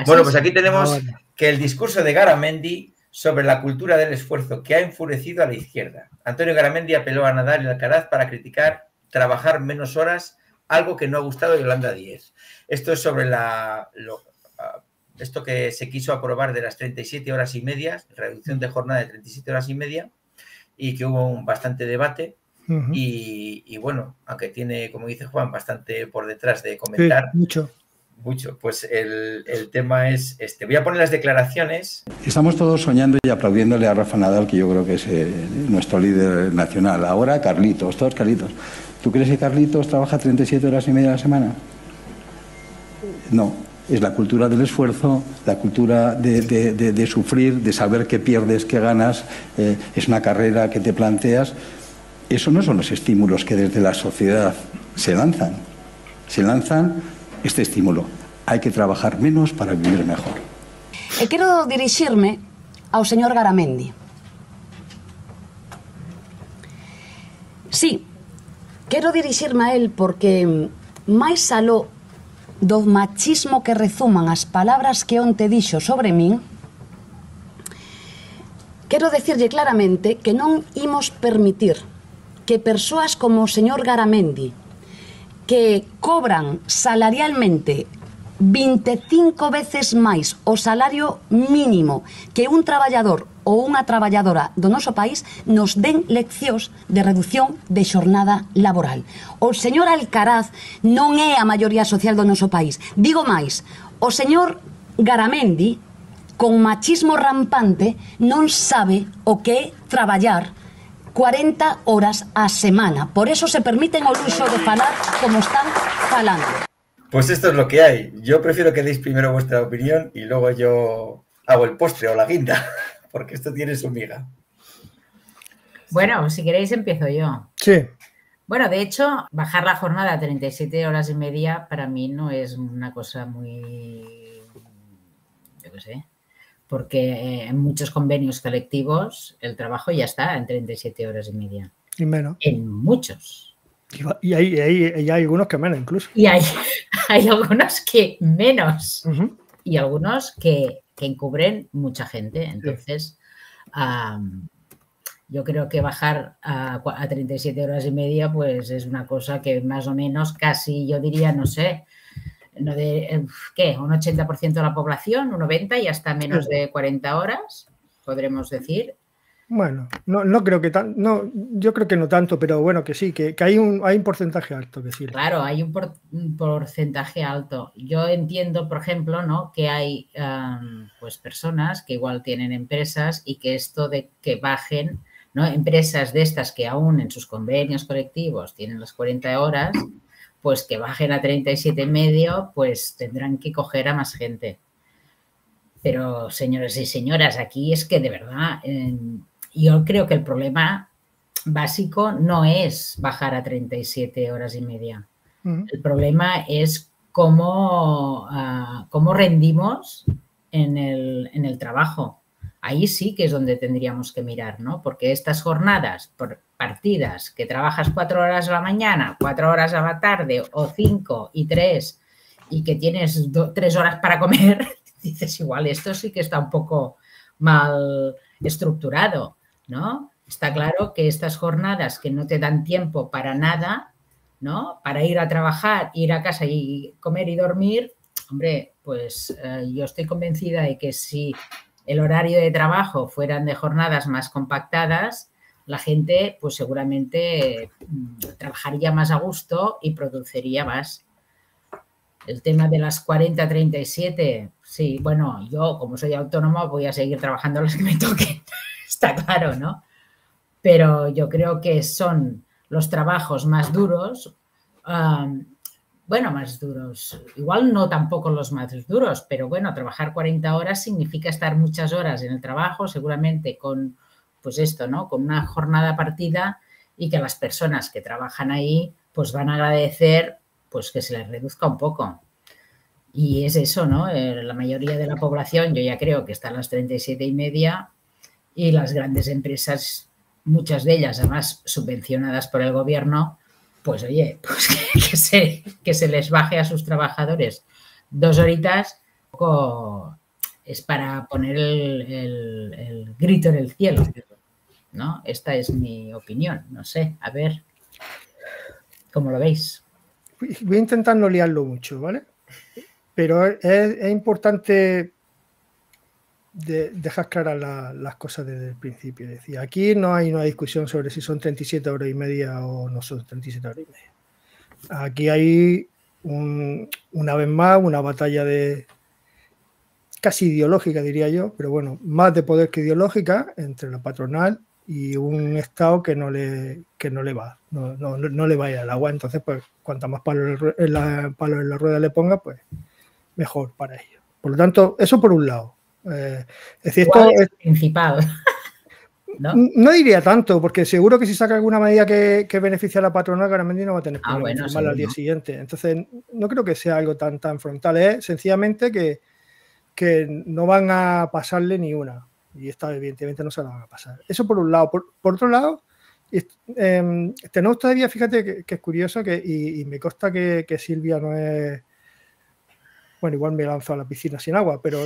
Bueno, pues aquí tenemos que el discurso de Garamendi sobre la cultura del esfuerzo que ha enfurecido a la izquierda. Antonio Garamendi apeló a Nadal y Alcaraz para criticar trabajar menos horas, algo que no ha gustado a Yolanda Díez. Esto es sobre esto que se quiso aprobar de las 37 horas y media, reducción de jornada de 37 horas y media, y que hubo bastante debate. Y bueno, aunque tiene, como dice Juan, bastante por detrás de comentar. Sí, mucho. Pues el tema es este. Voy a poner las declaraciones. Estamos todos soñando y aplaudiéndole a Rafa Nadal, que yo creo que es nuestro líder nacional. Ahora Carlitos, todos Carlitos. ¿Tú crees que Carlitos trabaja 37 horas y media a la semana? No. Es la cultura del esfuerzo, la cultura de sufrir, de saber qué pierdes, qué ganas. Es una carrera que te planteas. Eso no son los estímulos que desde la sociedad se lanzan. Se lanzan este estímulo. Hai que trabajar menos para vivir mejor. E quero dirixirme ao señor Garamendi. Sí, quero dirixirme a él porque máis aló do machismo que rezuman as palabras que onte dixo sobre min, quero decirlle claramente que non imos permitir que persoas como o señor Garamendi, que cobran salarialmente 25 veces máis o salario mínimo que un traballador ou unha traballadora do noso país, nos den leccións de reducción de xornada laboral. O señor Alcaraz non é a maioría social do noso país. Digo máis, o señor Garamendi, con machismo rampante, non sabe o que é traballar 40 horas a semana. Por eso se permiten o luxo de falar como están falando. Pues esto es lo que hay. Yo prefiero que deis primero vuestra opinión y luego yo hago el postre o la guinda, porque esto tiene su miga. Bueno, si queréis empiezo yo. Sí. Bueno, de hecho, bajar la jornada a 37 horas y media para mí no es una cosa muy... yo qué sé. Porque en muchos convenios colectivos el trabajo ya está en 37 horas y media. Y menos. En muchos. Y hay algunos que menos incluso. Y hay algunos que menos. Y algunos que encubren mucha gente. Entonces, yo creo que bajar a 37 horas y media pues es una cosa que más o menos casi, yo diría, no sé, ¿qué? Un 80% de la población, un 90% y hasta menos de 40 horas, podremos decir. Bueno, no creo que yo creo que no tanto, pero bueno, que sí, que hay un porcentaje alto, que sí. Claro, hay un porcentaje alto. Yo entiendo, por ejemplo, ¿no? Que hay pues personas que igual tienen empresas y que esto de que bajen, ¿no? Empresas de estas que aún en sus convenios colectivos tienen las 40 horas, pues que bajen a 37,5, pues tendrán que coger a más gente. Pero, señores y señoras, aquí es que de verdad, yo creo que el problema básico no es bajar a 37 horas y media. El problema es cómo rendimos en el trabajo. Ahí sí que es donde tendríamos que mirar, ¿no? Porque estas jornadas partidas, que trabajas 4 horas a la mañana, 4 horas a la tarde, o 5 y 3, y que tienes 3 horas para comer, dices, igual esto sí que está un poco mal estructurado, ¿no? Está claro que estas jornadas que no te dan tiempo para nada, ¿no? Para ir a trabajar, ir a casa y comer y dormir, hombre, pues yo estoy convencida de que si el horario de trabajo fueran de jornadas más compactadas, la gente pues seguramente trabajaría más a gusto y produciría más. El tema de las 40-37, sí, bueno, yo como soy autónoma voy a seguir trabajando las que me toquen, está claro, ¿no? Pero yo creo que son los trabajos más duros, bueno, más duros, igual no tampoco los más duros, pero bueno, trabajar 40 horas significa estar muchas horas en el trabajo, seguramente con, pues esto, ¿no? Con una jornada partida y que las personas que trabajan ahí pues van a agradecer pues que se les reduzca un poco. Y es eso, ¿no? La mayoría de la población, yo ya creo que están las 37,5 y las grandes empresas, muchas de ellas además subvencionadas por el gobierno, pues oye, pues que se les baje a sus trabajadores 2 horitas, tampoco es para poner el grito en el cielo, ¿no? Esta es mi opinión, no sé, a ver, ¿cómo lo veis? Voy a intentar no liarlo mucho, ¿vale? Pero es importante dejar claras las cosas desde el principio. Es decir, aquí no hay una discusión sobre si son 37 horas y media o no son 37 horas y media. Aquí hay, una vez más, una batalla casi ideológica, diría yo, pero bueno, más de poder que ideológica entre la patronal y un Estado que no le va, no le va a ir al agua. Entonces, pues, cuanto más palos en la rueda le ponga, pues mejor para ellos. Por lo tanto, eso por un lado. Es decir, esto es principal. ¿No? Diría tanto, porque seguro que si saca alguna medida que beneficie a la patronal, Garamendi no va a tener problema en firmarla al día siguiente. Entonces, no creo que sea algo tan frontal. Es sencillamente que no van a pasarle ni una. Y esta, evidentemente, no se la van a pasar. Eso por un lado. Por otro lado, tenemos todavía, fíjate que es curioso, y me consta que Silvia no es... Bueno, igual me lanzo a la piscina sin agua, pero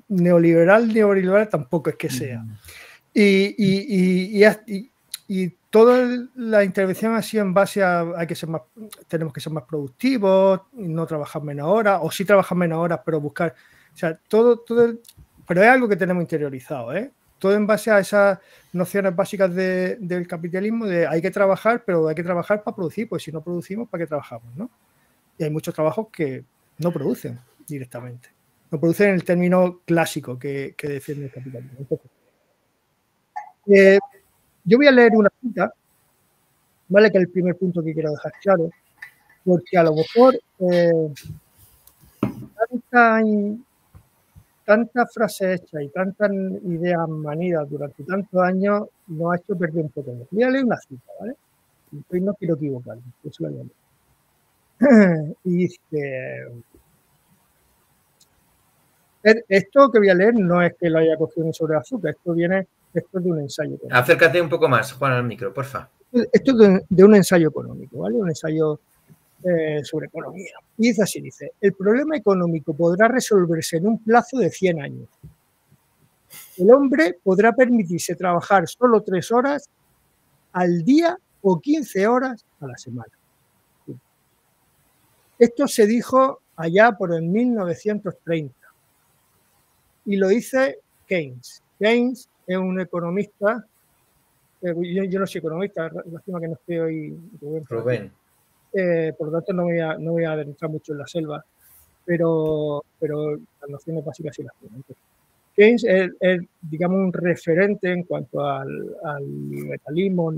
neoliberal tampoco es que sea. Y toda la intervención ha sido en base a tenemos que ser más productivos, no trabajar menos horas, o sí trabajar menos horas, pero buscar, o sea, pero es algo que tenemos interiorizado, ¿eh? Todo en base a esas nociones básicas del capitalismo, de hay que trabajar, pero hay que trabajar para producir, pues si no producimos, ¿para qué trabajamos, no? Y hay muchos trabajos que no producen directamente, no producen en el término clásico que defiende el capitalismo. Entonces, yo voy a leer una cita, ¿vale? Que es el primer punto que quiero dejar claro, porque a lo mejor tantas frases hechas y tantas ideas manidas durante tantos años nos ha hecho perder un poco. Voy a leer una cita, ¿vale? Hoy no quiero equivocarme, eso lo voy a leer. Y dice... Esto que voy a leer no es que lo haya cogido sobre azúcar, esto es de un ensayo económico. Acércate un poco más, Juan, al micro, porfa. Esto es de un ensayo económico, ¿vale? Un ensayo sobre economía. Y dice así, el problema económico podrá resolverse en un plazo de 100 años. El hombre podrá permitirse trabajar solo 3 horas al día o 15 horas a la semana. Esto se dijo allá por el 1930. Y lo dice Keynes. Keynes es un economista, yo no soy economista, lástima que no estoy hoy. Rubén. Por lo tanto, no voy a adentrar mucho en la selva, pero las nociones básicas sí las tengo. Keynes es, digamos, un referente en cuanto al liberalismo, o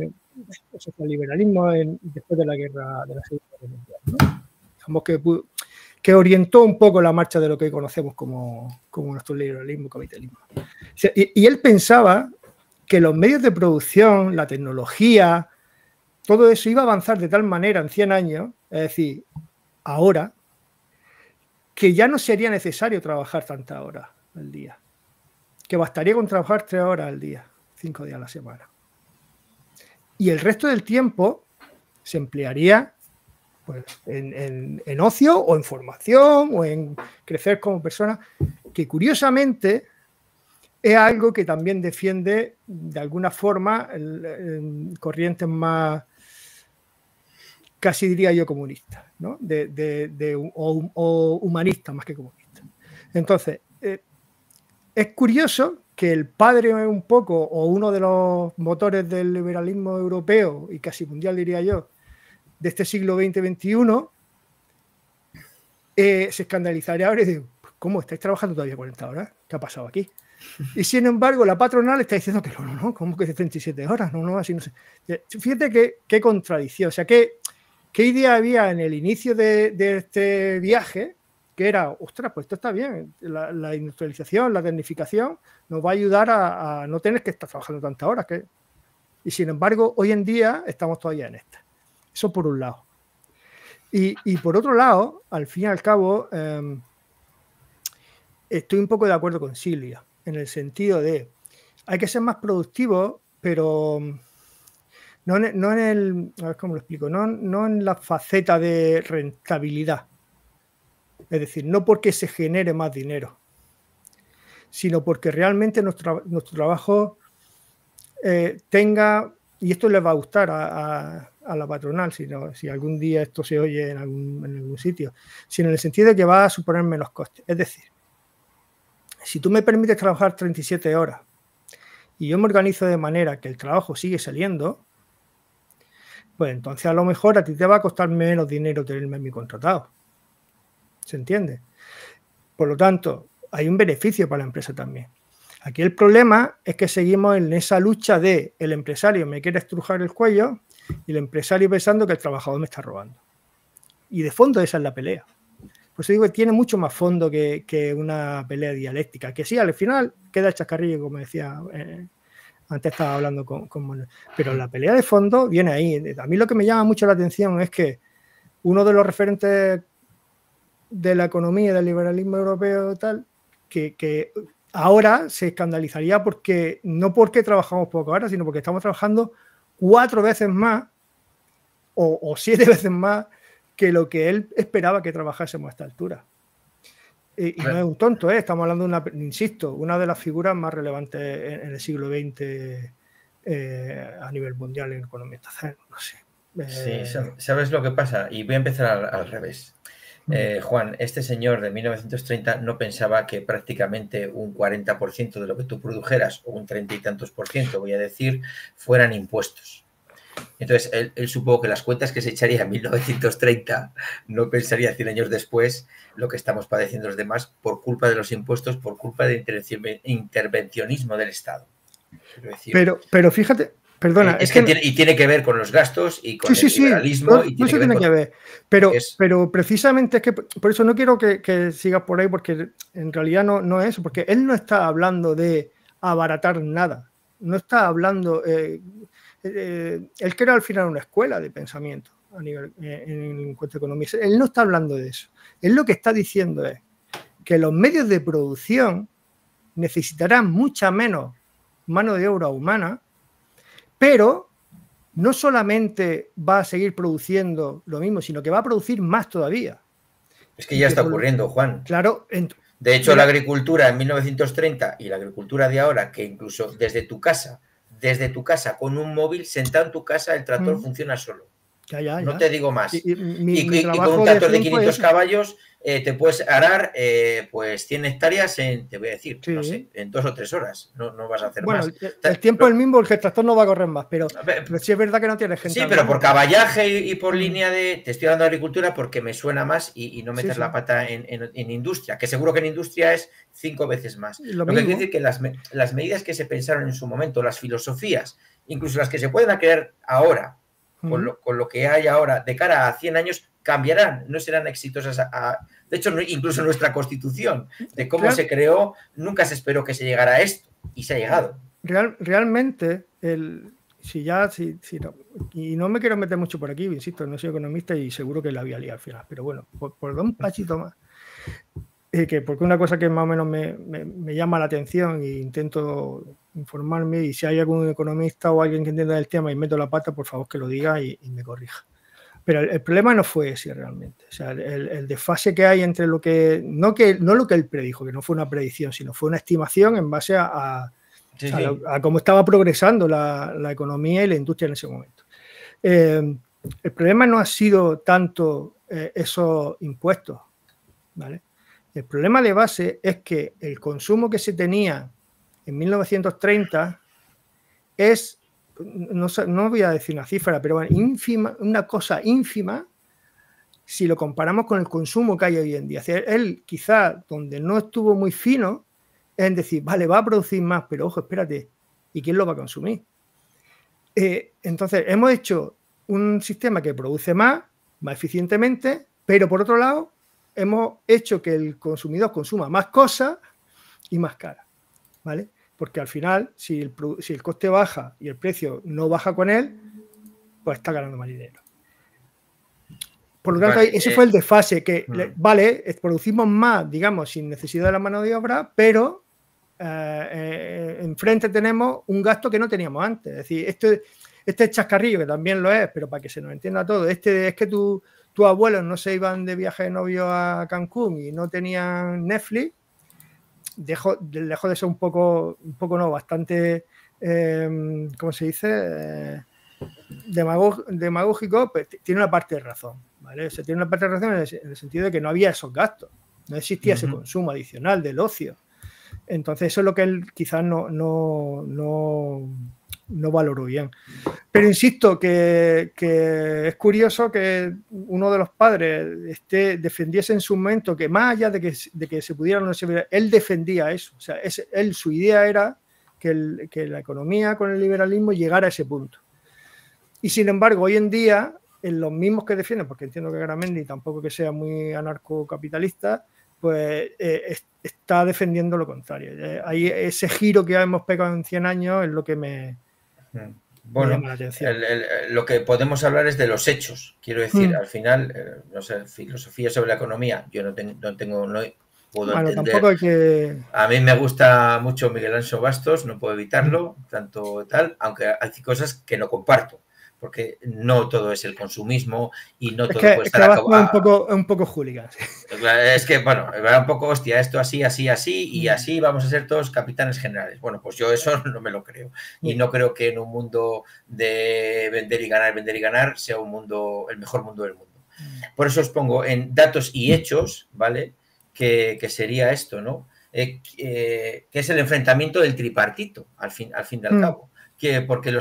sea, al liberalismo después de la guerra de la Segunda Guerra Mundial, ¿no? Digamos que orientó un poco la marcha de lo que conocemos como nuestro liberalismo, capitalismo. Y él pensaba que los medios de producción, la tecnología, todo eso iba a avanzar de tal manera en 100 años, es decir, ahora, que ya no sería necesario trabajar tantas horas al día, que bastaría con trabajar 3 horas al día, 5 días a la semana. Y el resto del tiempo se emplearía pues, en ocio o en formación o en crecer como persona, que curiosamente es algo que también defiende de alguna forma corrientes más, casi diría yo, comunistas, ¿no? O humanistas más que comunistas. Entonces, es curioso que el padre un poco, o uno de los motores del liberalismo europeo y casi mundial, diría yo, de este siglo XX-XXI, se escandalizaría ahora y dice, ¿cómo estáis trabajando todavía 40 horas? ¿Qué ha pasado aquí? Y sin embargo, la patronal está diciendo que no, ¿cómo que de 37 horas? No, así no sé. Fíjate qué contradicción, o sea, qué idea había en el inicio de este viaje, que era, ostras, pues esto está bien, la industrialización, la tecnificación nos va a ayudar a no tener que estar trabajando tantas horas. Y sin embargo, hoy en día estamos todavía en esta. Eso por un lado. Y por otro lado, al fin y al cabo, estoy un poco de acuerdo con Silvia, en el sentido de hay que ser más productivos, pero no en el, a ver cómo lo explico, no en la faceta de rentabilidad, Es decir, no porque se genere más dinero, sino porque realmente nuestro trabajo tenga, y esto les va a gustar a la patronal, si algún día esto se oye en algún sitio, sino en el sentido de que va a suponer menos costes. Es decir, si tú me permites trabajar 37 horas y yo me organizo de manera que el trabajo sigue saliendo, pues entonces a lo mejor a ti te va a costar menos dinero tenerme en mi contratado. ¿Se entiende? Por lo tanto, hay un beneficio para la empresa también. Aquí el problema es que seguimos en esa lucha de el empresario me quiere estrujar el cuello y el empresario pensando que el trabajador me está robando. Y de fondo esa es la pelea. Por eso digo que tiene mucho más fondo que una pelea dialéctica. Que sí, al final queda el chascarrillo, como decía, antes estaba hablando con Manuel. Pero la pelea de fondo viene ahí. A mí lo que me llama mucho la atención es que uno de los referentes de la economía y del liberalismo europeo tal, que ahora se escandalizaría porque no porque trabajamos poco ahora, sino porque estamos trabajando 4 veces más o 7 veces más que lo que él esperaba que trabajásemos a esta altura. Y no es un tonto, estamos hablando de una de las figuras más relevantes en el siglo XX a nivel mundial en economía. Entonces, no sé. Sí, ¿sabes lo que pasa? Y voy a empezar al revés. Juan, este señor de 1930 no pensaba que prácticamente un 40% de lo que tú produjeras, o un 30 y tantos por ciento, voy a decir, fueran impuestos. Entonces, él supo que las cuentas que se echaría en 1930 no pensaría 100 años después lo que estamos padeciendo los demás por culpa de los impuestos, por culpa del intervencionismo del Estado. Decir, pero fíjate, perdona. Es que tiene que ver con los gastos y con el liberalismo. Sí, eso tiene que ver. Pero precisamente es que por eso no quiero que sigas por ahí, porque en realidad no es eso, porque él no está hablando de abaratar nada. No está hablando... él crea al final una escuela de pensamiento a nivel en cuanto a economía. Él no está hablando de eso. Él lo que está diciendo es que los medios de producción necesitarán mucha menos mano de obra humana, pero no solamente va a seguir produciendo lo mismo, sino que va a producir más todavía. Es que ya está ocurriendo, Juan. Claro. De hecho, la agricultura en 1930 y la agricultura de ahora, que incluso desde tu casa, con un móvil, sentado en tu casa, el tractor funciona solo. No te digo más. Y con un tractor de 500 caballos te puedes arar pues 100 hectáreas te voy a decir, no sé, en 2 o 3 horas. No vas a hacer más. El tiempo es el mismo, el tractor no va a correr más, pero sí es verdad que no tiene gente. Sí, pero por caballaje y por línea de... Te estoy hablando de agricultura porque me suena más y no meter la pata en industria, que seguro que en industria es 5 veces más. Lo que quiere decir que las medidas que se pensaron en su momento, las filosofías, incluso las que se pueden crear ahora, con lo que hay ahora, de cara a 100 años, cambiarán, no serán exitosas. De hecho, incluso nuestra Constitución, de cómo se creó, nunca se esperó que se llegara a esto, y se ha llegado. Realmente, y no me quiero meter mucho por aquí, insisto, no soy economista y seguro que la voy a liar al final, pero bueno, por dar un pachito más, porque una cosa que más o menos me llama la atención e intento informarme, y si hay algún economista o alguien que entienda el tema y meto la pata, por favor que lo diga y me corrija. Pero el problema no fue ese realmente. O sea, el desfase que hay entre lo que... No lo que él predijo, que no fue una predicción, sino fue una estimación en base a cómo estaba progresando la economía y la industria en ese momento. El problema no ha sido tanto esos impuestos, ¿vale? El problema de base es que el consumo que se tenía en 1930 es, no voy a decir una cifra, pero bueno, ínfima, una cosa ínfima si lo comparamos con el consumo que hay hoy en día. Él quizá donde no estuvo muy fino es en decir, vale, va a producir más, pero ojo, espérate, ¿y quién lo va a consumir? Entonces, hemos hecho un sistema que produce más eficientemente, pero por otro lado, hemos hecho que el consumidor consuma más cosas y más caras, ¿vale? Porque al final, si el coste baja y el precio no baja con él, pues está ganando más dinero. Por lo tanto, ese fue el desfase, que producimos más, digamos, sin necesidad de la mano de obra, pero enfrente tenemos un gasto que no teníamos antes. Es decir, este chascarrillo, que también lo es, pero para que se nos entienda todo, es que tú tus abuelos no se iban de viaje de novio a Cancún y no tenían Netflix, lejos de ser un poco no, bastante, ¿cómo se dice? Demagógico, pues tiene una parte de razón, ¿vale? O sea, tiene una parte de razón en el sentido de que no había esos gastos, no existía ese consumo adicional del ocio. Entonces eso es lo que él quizás no valoró bien. Pero insisto que es curioso que uno de los padres defendiese en su momento que más allá de que se pudiera o no se pudiera, él defendía eso. O sea, su idea era que la economía con el liberalismo llegara a ese punto. Y sin embargo, hoy en día, en los mismos que defienden, porque entiendo que Garamendi tampoco que sea muy anarcocapitalista, pues está defendiendo lo contrario. Ahí ese giro que hemos pegado en 100 años es lo que me llama la atención. Lo que podemos hablar es de los hechos. Quiero decir, al final, no sé, filosofía sobre la economía, yo no puedo entender. Tampoco hay que... A mí me gusta mucho Miguel Anxo Bastos, no puedo evitarlo, tanto tal, aunque hay cosas que no comparto. Porque no todo es el consumismo y no todo puede estar acabado. Un poco hooligan. Es que, bueno, va un poco, hostia, esto así, y así vamos a ser todos capitanes generales. Bueno, pues yo eso no me lo creo. Y no creo que en un mundo de vender y ganar, sea un mundo, el mejor mundo del mundo. Por eso os pongo en datos y hechos, ¿vale? Que sería esto, ¿no? Que es el enfrentamiento del tripartito, al fin y al cabo. Porque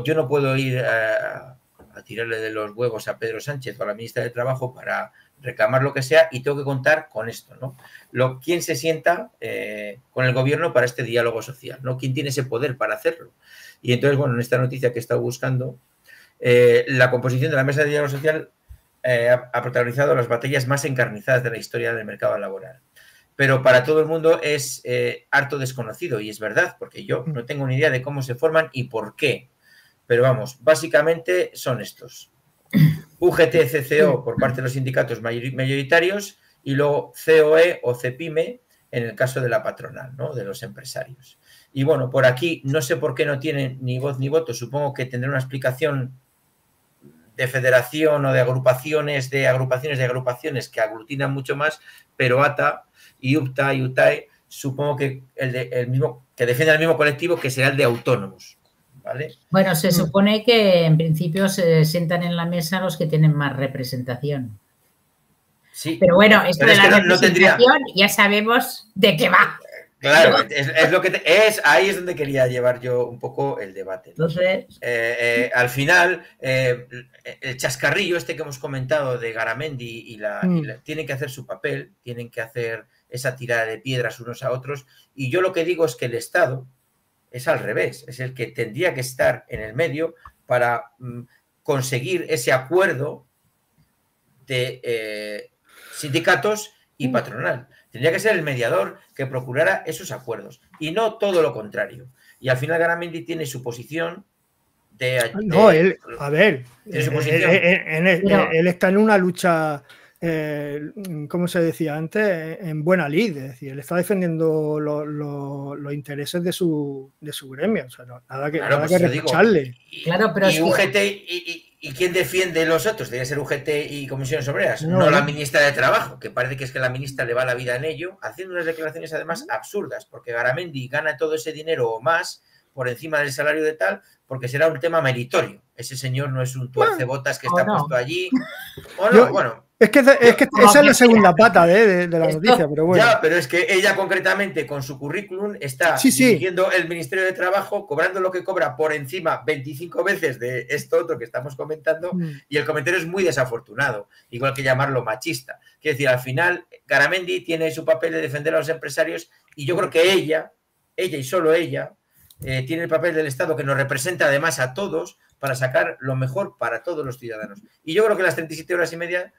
yo no puedo ir a tirarle de los huevos a Pedro Sánchez o a la ministra de Trabajo para reclamar lo que sea y tengo que contar con esto, ¿no? ¿Quién se sienta con el gobierno para este diálogo social, ¿no? ¿Quién tiene ese poder para hacerlo? Y entonces, bueno, en esta noticia que he estado buscando, la composición de la mesa de diálogo social ha protagonizado las batallas más encarnizadas de la historia del mercado laboral. Pero para todo el mundo es harto desconocido y es verdad, porque yo no tengo ni idea de cómo se forman y por qué. Pero vamos, básicamente son estos. UGT-CCO por parte de los sindicatos mayoritarios y luego COE o CEPIME en el caso de la patronal, ¿no? De los empresarios. Y bueno, por aquí no sé por qué no tienen ni voz ni voto, supongo que tendrá una explicación de federación o de agrupaciones que aglutinan mucho más, pero ATA y UPTA y UTAE, supongo que el mismo, que defiende el mismo colectivo que será el de autónomos, ¿vale? Bueno, se supone que en principio se sientan en la mesa los que tienen más representación. Sí. Pero bueno, esto de la representación ya sabemos de qué va. Claro, es lo que ahí es donde quería llevar yo un poco el debate, ¿no? Entonces, al final, el chascarrillo este que hemos comentado de Garamendi tienen que hacer su papel, tienen que hacer esa tirada de piedras unos a otros, y yo lo que digo es que el Estado es al revés, es el que tendría que estar en el medio para conseguir ese acuerdo de sindicatos y patronal. Tendría que ser el mediador que procurara esos acuerdos y no todo lo contrario. Y al final Garamendi tiene su posición él está en una lucha, como se decía antes, en buena lid. Es decir, él está defendiendo los intereses de su gremio. O sea, nada que reprocharle. Claro, pero y UGT ¿y quién defiende los otros? Debe ser UGT y Comisiones Obreras, no la ministra de Trabajo, que parece que es que la ministra le va la vida en ello, haciendo unas declaraciones además absurdas, porque Garamendi gana todo ese dinero o más por encima del salario de tal, porque será un tema meritorio. Ese señor no es un tuercebotas que está puesto allí. Es que esa es la segunda pata de la noticia, pero bueno. Ya, pero es que ella concretamente con su currículum está dirigiendo el Ministerio de Trabajo, cobrando lo que cobra por encima 25 veces de esto otro que estamos comentando, y el comentario es muy desafortunado, igual que llamarlo machista. Quiero decir, al final, Garamendi tiene su papel de defender a los empresarios y yo creo que ella y solo ella, tiene el papel del Estado que nos representa además a todos para sacar lo mejor para todos los ciudadanos. Y yo creo que las 37 horas y media,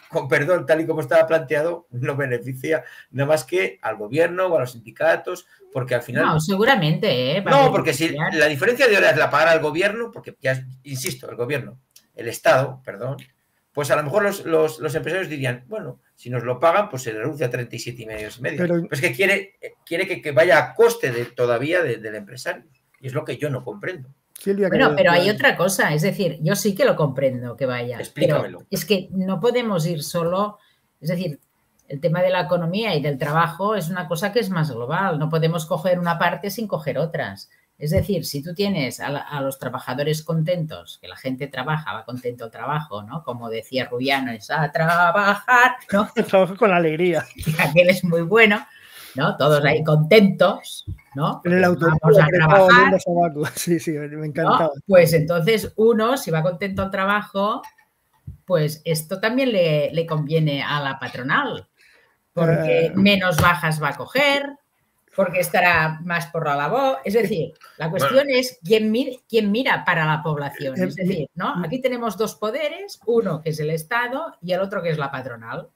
con perdón, tal y como estaba planteado, no beneficia nada más que al gobierno o a los sindicatos, porque al final... No, seguramente, No, porque si la diferencia de horas la pagará el gobierno, porque ya insisto, el Estado, perdón, pues a lo mejor los empresarios dirían, bueno, si nos lo pagan, pues se reduce a 37,5 y medio. Pero es que quiere que vaya a coste todavía del empresario. Y es lo que yo no comprendo. Bueno, pero hay otra cosa, es decir, yo sí que lo comprendo que vaya. Explícamelo. Pero es que no podemos ir solo, es decir, el tema de la economía y del trabajo es una cosa que es más global, no podemos coger una parte sin coger otras. Es decir, si tú tienes a los trabajadores contentos, que la gente trabaja, va contento al trabajo, ¿no? Como decía Rubiano, es a trabajar, ¿no? Trabajo con alegría. Aquel es muy bueno, ¿no? Todos ahí contentos, ¿no? En el autobús vamos a trabajar. Sí, sí, me encantaba. ¿No? Pues entonces uno, si va contento al trabajo, pues esto también le conviene a la patronal, porque menos bajas va a coger, porque estará más por la labor. Es decir, la cuestión es quién mira para la población. Es decir, ¿no? Aquí tenemos dos poderes, uno que es el Estado y el otro que es la patronal.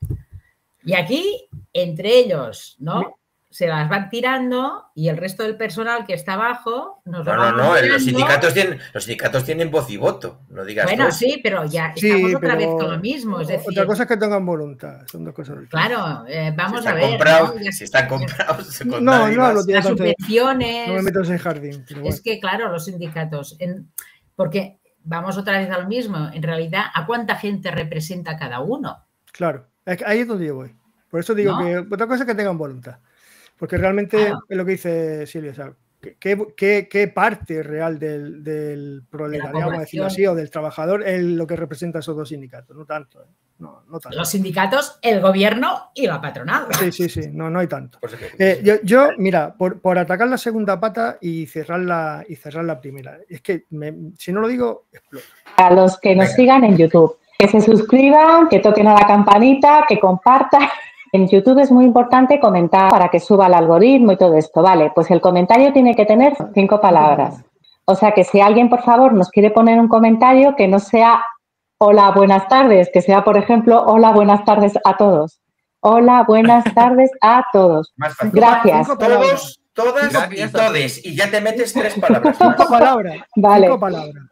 Y aquí, entre ellos, ¿no? Se las van tirando y el resto del personal que está abajo nos va los sindicatos tienen voz y voto, no digas bueno, tú. Sí, pero ya estamos otra vez con lo mismo. Es decir, otra cosa es que tengan voluntad, son dos cosas distintas. Claro, vamos si a ver. Si están comprados, no lo las subvenciones. No me meto en ese jardín. Pero bueno. Es que, claro, los sindicatos, porque vamos otra vez a lo mismo, en realidad, ¿a cuánta gente representa cada uno? Claro, ahí es donde yo voy. Por eso digo que otra cosa es que tengan voluntad. Porque realmente es lo que dice Silvia, o sea, ¿qué parte real del proletariado, vamos a decirlo así, o del trabajador es lo que representa esos dos sindicatos? No tanto, no tanto. Los sindicatos, el gobierno y la patronal. Sí, no hay tanto. Mira, por atacar la segunda pata y cerrar la primera, es que si no lo digo, explota. A los que nos sigan en YouTube, que se suscriban, que toquen a la campanita, que compartan. En YouTube es muy importante comentar para que suba el algoritmo y todo esto. Vale, pues el comentario tiene que tener 5 palabras. O sea que si alguien, por favor, nos quiere poner un comentario que no sea hola, buenas tardes, que sea, por ejemplo, hola, buenas tardes a todos. Hola, buenas tardes a todos. Gracias. Todos, todas y todes. Y ya te metes 3 palabras. 5 palabras. Vale. 5 palabras.